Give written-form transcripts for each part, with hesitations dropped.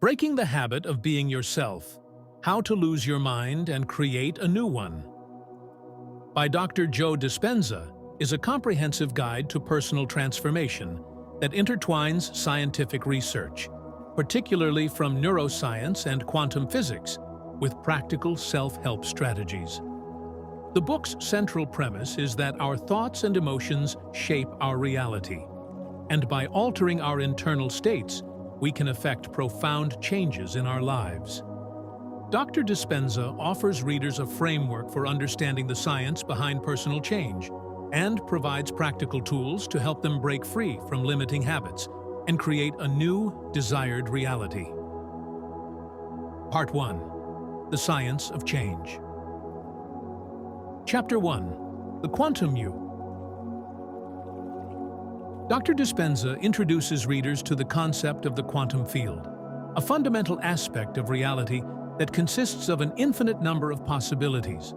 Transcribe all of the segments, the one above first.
Breaking the Habit of Being Yourself: How to Lose Your Mind and Create a New One by Dr. Joe Dispenza is a comprehensive guide to personal transformation that intertwines scientific research, particularly from neuroscience and quantum physics, with practical self-help strategies. The book's central premise is that our thoughts and emotions shape our reality, and by altering our internal states, we can effect profound changes in our lives. Dr. Dispenza offers readers a framework for understanding the science behind personal change and provides practical tools to help them break free from limiting habits and create a new, desired reality. Part 1. The Science of Change. Chapter 1. The Quantum You. Dr. Dispenza introduces readers to the concept of the quantum field, a fundamental aspect of reality that consists of an infinite number of possibilities.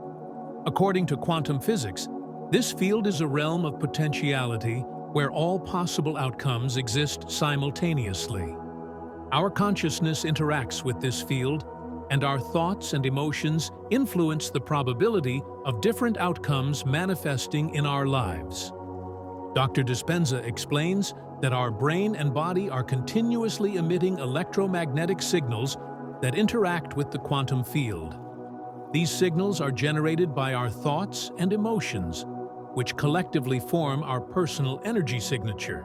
According to quantum physics, this field is a realm of potentiality where all possible outcomes exist simultaneously. Our consciousness interacts with this field, and our thoughts and emotions influence the probability of different outcomes manifesting in our lives. Dr. Dispenza explains that our brain and body are continuously emitting electromagnetic signals that interact with the quantum field. These signals are generated by our thoughts and emotions, which collectively form our personal energy signature.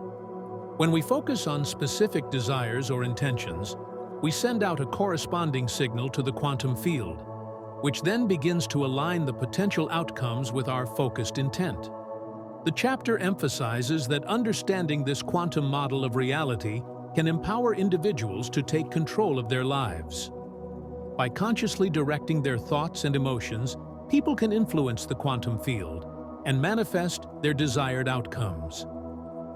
When we focus on specific desires or intentions, we send out a corresponding signal to the quantum field, which then begins to align the potential outcomes with our focused intent. The chapter emphasizes that understanding this quantum model of reality can empower individuals to take control of their lives. By consciously directing their thoughts and emotions, people can influence the quantum field and manifest their desired outcomes.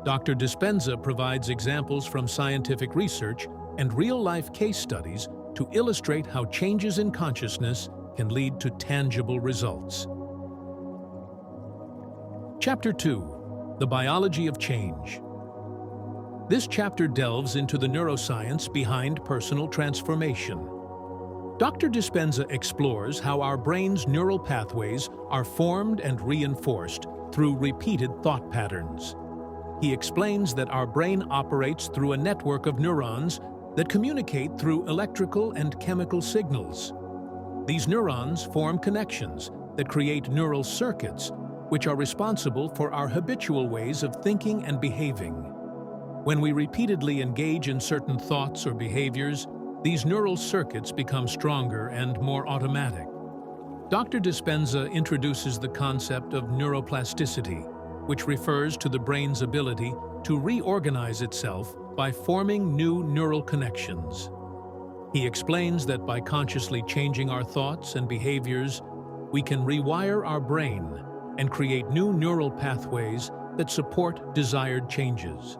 Dr. Dispenza provides examples from scientific research and real-life case studies to illustrate how changes in consciousness can lead to tangible results. Chapter 2. The Biology of Change. This chapter delves into the neuroscience behind personal transformation. Dr. Dispenza explores how our brain's neural pathways are formed and reinforced through repeated thought patterns. He explains that our brain operates through a network of neurons that communicate through electrical and chemical signals. These neurons form connections that create neural circuits, which are responsible for our habitual ways of thinking and behaving. When we repeatedly engage in certain thoughts or behaviors, these neural circuits become stronger and more automatic. Dr. Dispenza introduces the concept of neuroplasticity, which refers to the brain's ability to reorganize itself by forming new neural connections. He explains that by consciously changing our thoughts and behaviors, we can rewire our brain and create new neural pathways that support desired changes.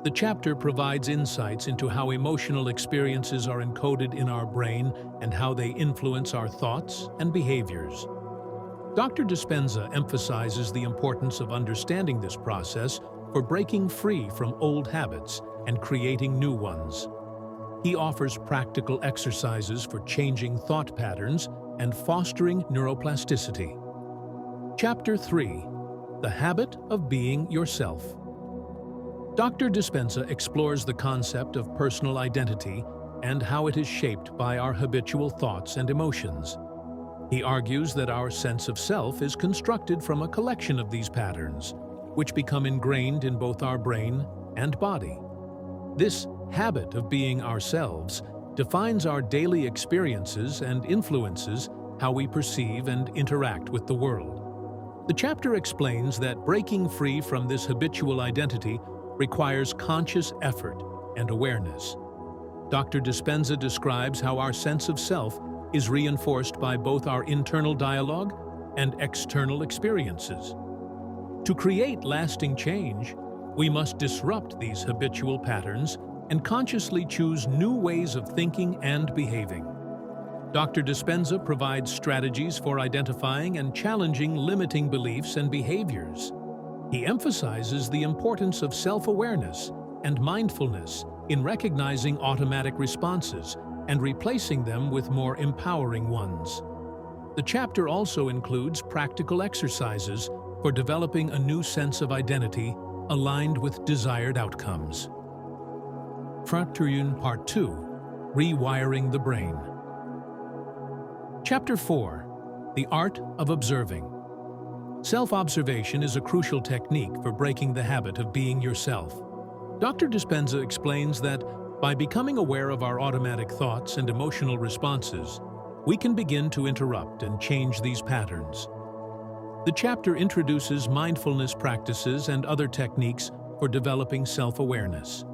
The chapter provides insights into how emotional experiences are encoded in our brain and how they influence our thoughts and behaviors. Dr. Dispenza emphasizes the importance of understanding this process for breaking free from old habits and creating new ones. He offers practical exercises for changing thought patterns and fostering neuroplasticity. Chapter 3. The Habit of Being Yourself. Dr. Dispenza explores the concept of personal identity and how it is shaped by our habitual thoughts and emotions. He argues that our sense of self is constructed from a collection of these patterns, which become ingrained in both our brain and body. This habit of being ourselves defines our daily experiences and influences how we perceive and interact with the world. The chapter explains that breaking free from this habitual identity requires conscious effort and awareness. Dr. Dispenza describes how our sense of self is reinforced by both our internal dialogue and external experiences. To create lasting change, we must disrupt these habitual patterns and consciously choose new ways of thinking and behaving. Dr. Dispenza provides strategies for identifying and challenging limiting beliefs and behaviors. He emphasizes the importance of self-awareness and mindfulness in recognizing automatic responses and replacing them with more empowering ones. The chapter also includes practical exercises for developing a new sense of identity aligned with desired outcomes. Fracturing Part 2: Rewiring the Brain. Chapter 4: The Art of Observing. Self-observation is a crucial technique for breaking the habit of being yourself. Dr. Dispenza explains that by becoming aware of our automatic thoughts and emotional responses, we can begin to interrupt and change these patterns. The chapter introduces mindfulness practices and other techniques for developing self-awareness.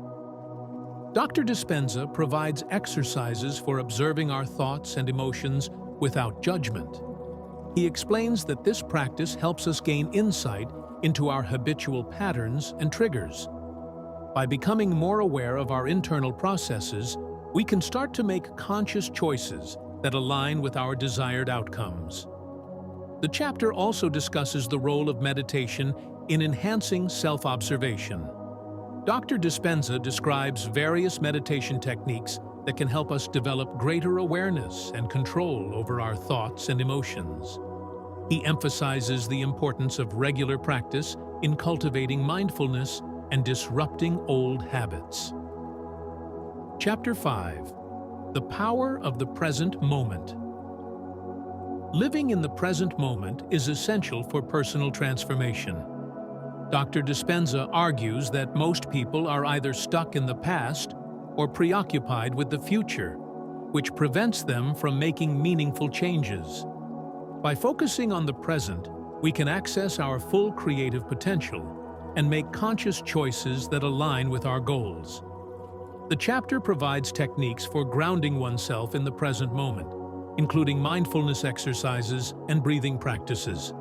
Dr. Dispenza provides exercises for observing our thoughts and emotions without judgment. He explains that this practice helps us gain insight into our habitual patterns and triggers. By becoming more aware of our internal processes, we can start to make conscious choices that align with our desired outcomes. The chapter also discusses the role of meditation in enhancing self-observation. Dr. Dispenza describes various meditation techniques that can help us develop greater awareness and control over our thoughts and emotions. He emphasizes the importance of regular practice in cultivating mindfulness and disrupting old habits. Chapter 5: The Power of the Present Moment. Living in the present moment is essential for personal transformation. Dr. Dispenza argues that most people are either stuck in the past or preoccupied with the future, which prevents them from making meaningful changes. By focusing on the present, we can access our full creative potential and make conscious choices that align with our goals. The chapter provides techniques for grounding oneself in the present moment, including mindfulness exercises and breathing practices.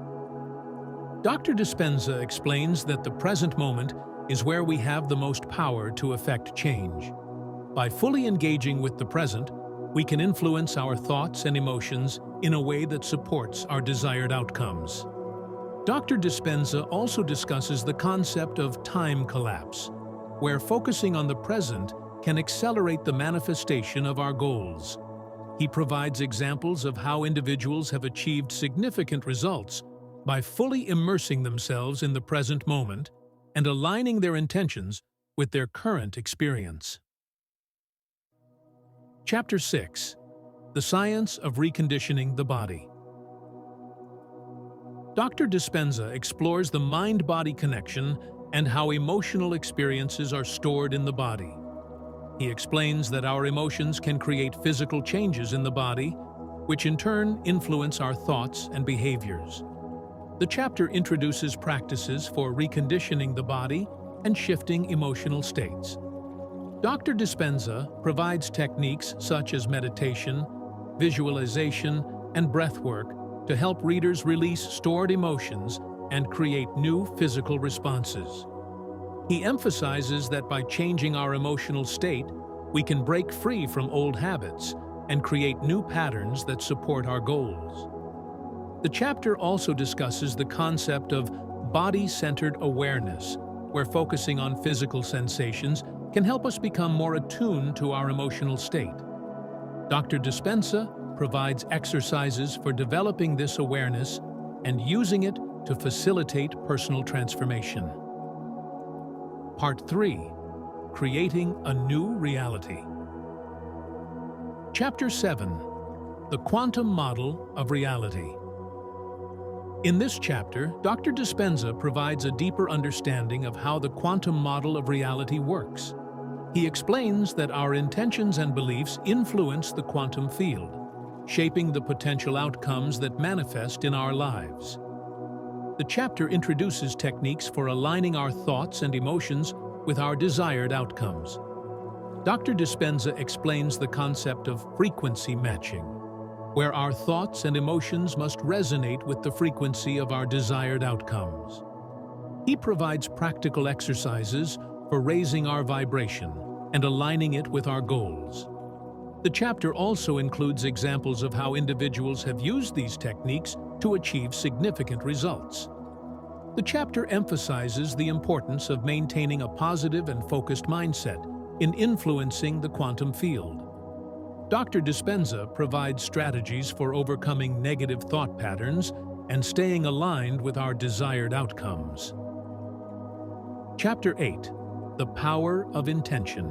Dr. Dispenza explains that the present moment is where we have the most power to affect change. By fully engaging with the present, we can influence our thoughts and emotions in a way that supports our desired outcomes. Dr. Dispenza also discusses the concept of time collapse, where focusing on the present can accelerate the manifestation of our goals. He provides examples of how individuals have achieved significant results by fully immersing themselves in the present moment and aligning their intentions with their current experience. Chapter 6: The Science of Reconditioning the Body. Dr. Dispenza explores the mind-body connection and how emotional experiences are stored in the body. He explains that our emotions can create physical changes in the body, which in turn influence our thoughts and behaviors. The chapter introduces practices for reconditioning the body and shifting emotional states. Dr. Dispenza provides techniques such as meditation, visualization, and breathwork to help readers release stored emotions and create new physical responses. He emphasizes that by changing our emotional state, we can break free from old habits and create new patterns that support our goals. The chapter also discusses the concept of body-centered awareness, where focusing on physical sensations can help us become more attuned to our emotional state. Dr. Dispenza provides exercises for developing this awareness and using it to facilitate personal transformation. Part 3: Creating a New Reality. Chapter 7: The Quantum Model of Reality. In this chapter, Dr. Dispenza provides a deeper understanding of how the quantum model of reality works. He explains that our intentions and beliefs influence the quantum field, shaping the potential outcomes that manifest in our lives. The chapter introduces techniques for aligning our thoughts and emotions with our desired outcomes. Dr. Dispenza explains the concept of frequency matching, where our thoughts and emotions must resonate with the frequency of our desired outcomes. He provides practical exercises for raising our vibration and aligning it with our goals. The chapter also includes examples of how individuals have used these techniques to achieve significant results. The chapter emphasizes the importance of maintaining a positive and focused mindset in influencing the quantum field. Dr. Dispenza provides strategies for overcoming negative thought patterns and staying aligned with our desired outcomes. Chapter 8. The Power of Intention.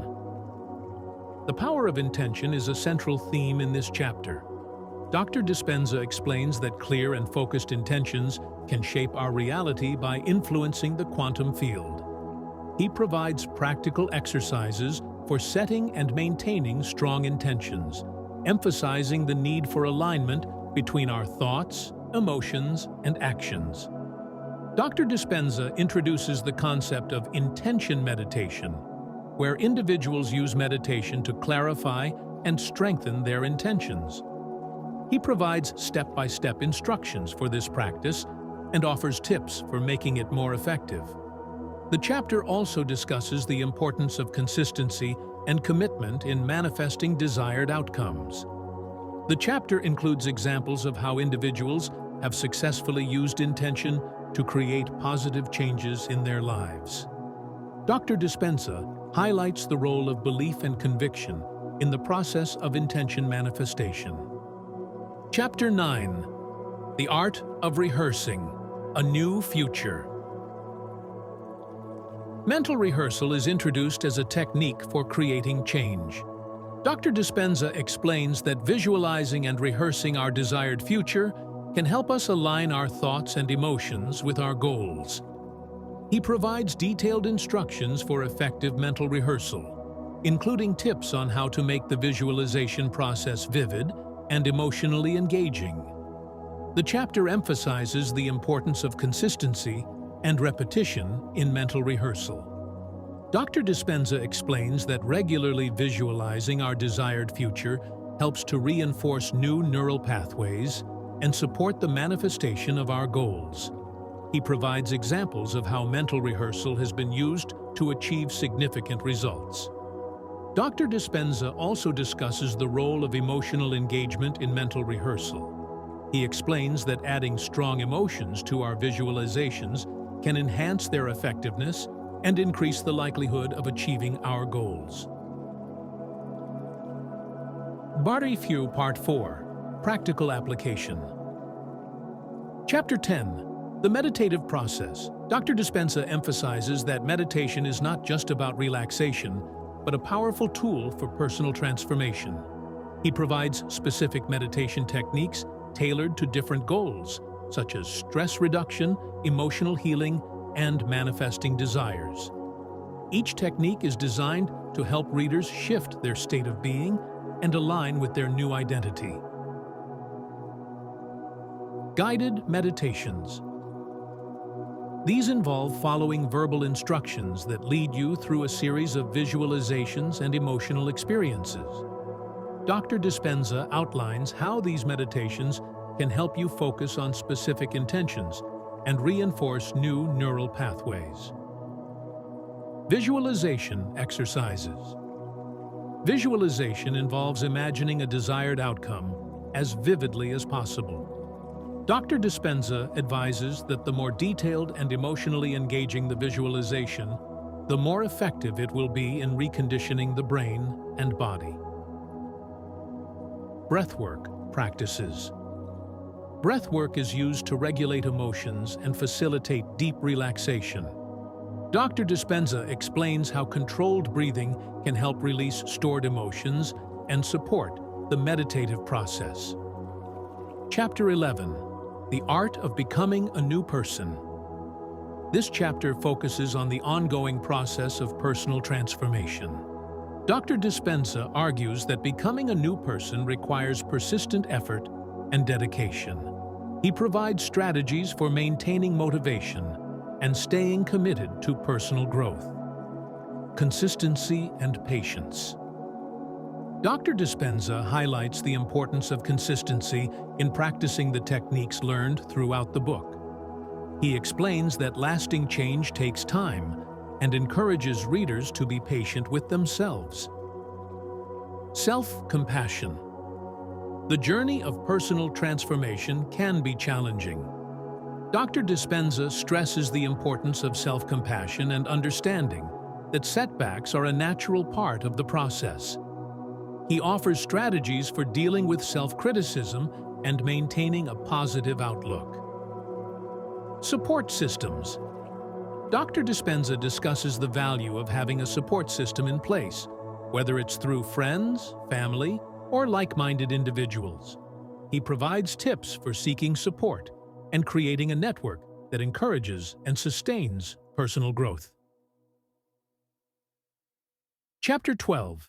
The power of intention is a central theme in this chapter. Dr. Dispenza explains that clear and focused intentions can shape our reality by influencing the quantum field. He provides practical exercises for setting and maintaining strong intentions, emphasizing the need for alignment between our thoughts, emotions, and actions. Dr. Dispenza introduces the concept of intention meditation, where individuals use meditation to clarify and strengthen their intentions. He provides step-by-step instructions for this practice and offers tips for making it more effective. The chapter also discusses the importance of consistency and commitment in manifesting desired outcomes. The chapter includes examples of how individuals have successfully used intention to create positive changes in their lives. Dr. Dispenza highlights the role of belief and conviction in the process of intention manifestation. Chapter 9. The Art of Rehearsing, a New Future. Mental rehearsal is introduced as a technique for creating change. Dr. Dispenza explains that visualizing and rehearsing our desired future can help us align our thoughts and emotions with our goals. He provides detailed instructions for effective mental rehearsal, including tips on how to make the visualization process vivid and emotionally engaging. The chapter emphasizes the importance of consistency and repetition in mental rehearsal. Dr. Dispenza explains that regularly visualizing our desired future helps to reinforce new neural pathways and support the manifestation of our goals. He provides examples of how mental rehearsal has been used to achieve significant results. Dr. Dispenza also discusses the role of emotional engagement in mental rehearsal. He explains that adding strong emotions to our visualizations can enhance their effectiveness and increase the likelihood of achieving our goals. Bizhu Part 4. Practical Application. Chapter 10. The Meditative Process. Dr. Dispenza emphasizes that meditation is not just about relaxation, but a powerful tool for personal transformation. He provides specific meditation techniques tailored to different goals, such as stress reduction, emotional healing, and manifesting desires. Each technique is designed to help readers shift their state of being and align with their new identity. Guided meditations. These involve following verbal instructions that lead you through a series of visualizations and emotional experiences. Dr. Dispenza outlines how these meditations can help you focus on specific intentions and reinforce new neural pathways. Visualization exercises. Visualization involves imagining a desired outcome as vividly as possible. Dr. Dispenza advises that the more detailed and emotionally engaging the visualization, the more effective it will be in reconditioning the brain and body. Breathwork practices. Breathwork is used to regulate emotions and facilitate deep relaxation. Dr. Dispenza explains how controlled breathing can help release stored emotions and support the meditative process. Chapter 11. The Art of Becoming a New Person. This chapter focuses on the ongoing process of personal transformation. Dr. Dispenza argues that becoming a new person requires persistent effort and dedication. He provides strategies for maintaining motivation and staying committed to personal growth. Consistency and patience. Dr. Dispenza highlights the importance of consistency in practicing the techniques learned throughout the book. He explains that lasting change takes time and encourages readers to be patient with themselves. Self-compassion. The journey of personal transformation can be challenging. Dr. Dispenza stresses the importance of self-compassion and understanding, that setbacks are a natural part of the process. He offers strategies for dealing with self-criticism and maintaining a positive outlook. Support systems. Dr. Dispenza discusses the value of having a support system in place, whether it's through friends, family, or like-minded individuals. He provides tips for seeking support and creating a network that encourages and sustains personal growth. Chapter 12.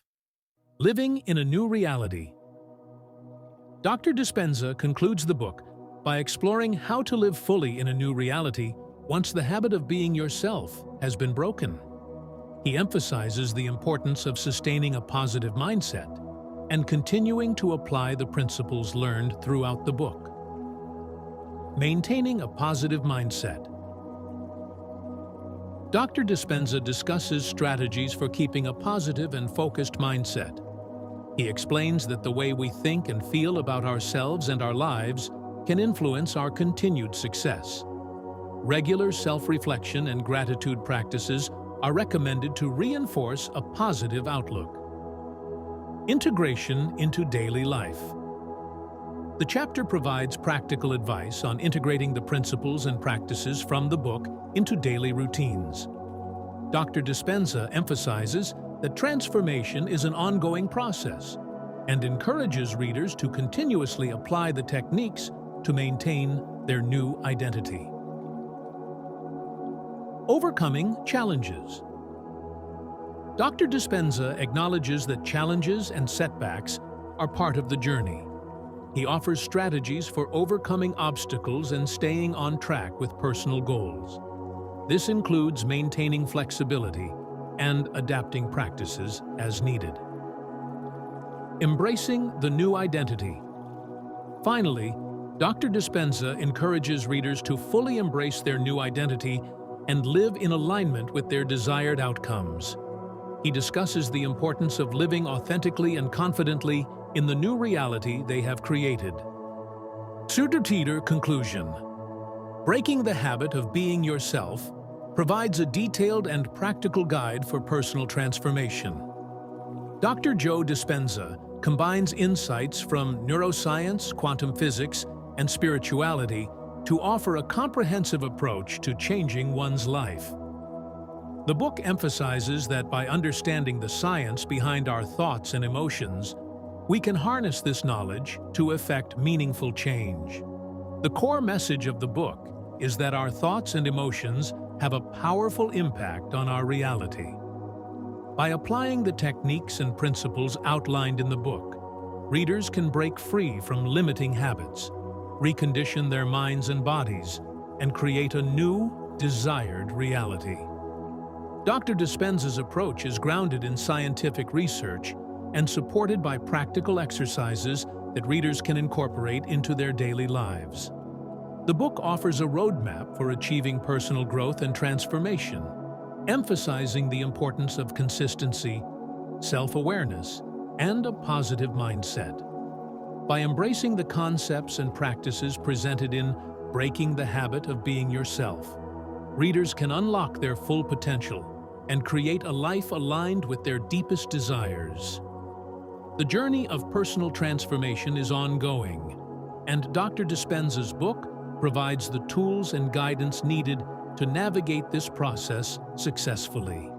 Living in a New Reality. Dr. Dispenza concludes the book by exploring how to live fully in a new reality once the habit of being yourself has been broken. He emphasizes the importance of sustaining a positive mindset and continuing to apply the principles learned throughout the book. Maintaining a positive mindset. Dr. Dispenza discusses strategies for keeping a positive and focused mindset. He explains that the way we think and feel about ourselves and our lives can influence our continued success. Regular self-reflection and gratitude practices are recommended to reinforce a positive outlook. Integration into daily life. The chapter provides practical advice on integrating the principles and practices from the book into daily routines. Dr. Dispenza emphasizes that transformation is an ongoing process and encourages readers to continuously apply the techniques to maintain their new identity. Overcoming challenges. Dr. Dispenza acknowledges that challenges and setbacks are part of the journey. He offers strategies for overcoming obstacles and staying on track with personal goals. This includes maintaining flexibility and adapting practices as needed. Embracing the new identity. Finally, Dr. Dispenza encourages readers to fully embrace their new identity and live in alignment with their desired outcomes. He discusses the importance of living authentically and confidently in the new reality they have created. Untertitel Conclusion. Breaking the habit of being yourself provides a detailed and practical guide for personal transformation. Dr. Joe Dispenza combines insights from neuroscience, quantum physics, and spirituality to offer a comprehensive approach to changing one's life. The book emphasizes that by understanding the science behind our thoughts and emotions, we can harness this knowledge to effect meaningful change. The core message of the book is that our thoughts and emotions have a powerful impact on our reality. By applying the techniques and principles outlined in the book, readers can break free from limiting habits, recondition their minds and bodies, and create a new, desired reality. Dr. Dispenza's approach is grounded in scientific research and supported by practical exercises that readers can incorporate into their daily lives. The book offers a roadmap for achieving personal growth and transformation, emphasizing the importance of consistency, self-awareness, and a positive mindset. By embracing the concepts and practices presented in Breaking the Habit of Being Yourself, readers can unlock their full potential and create a life aligned with their deepest desires. The journey of personal transformation is ongoing, and Dr. Dispenza's book provides the tools and guidance needed to navigate this process successfully.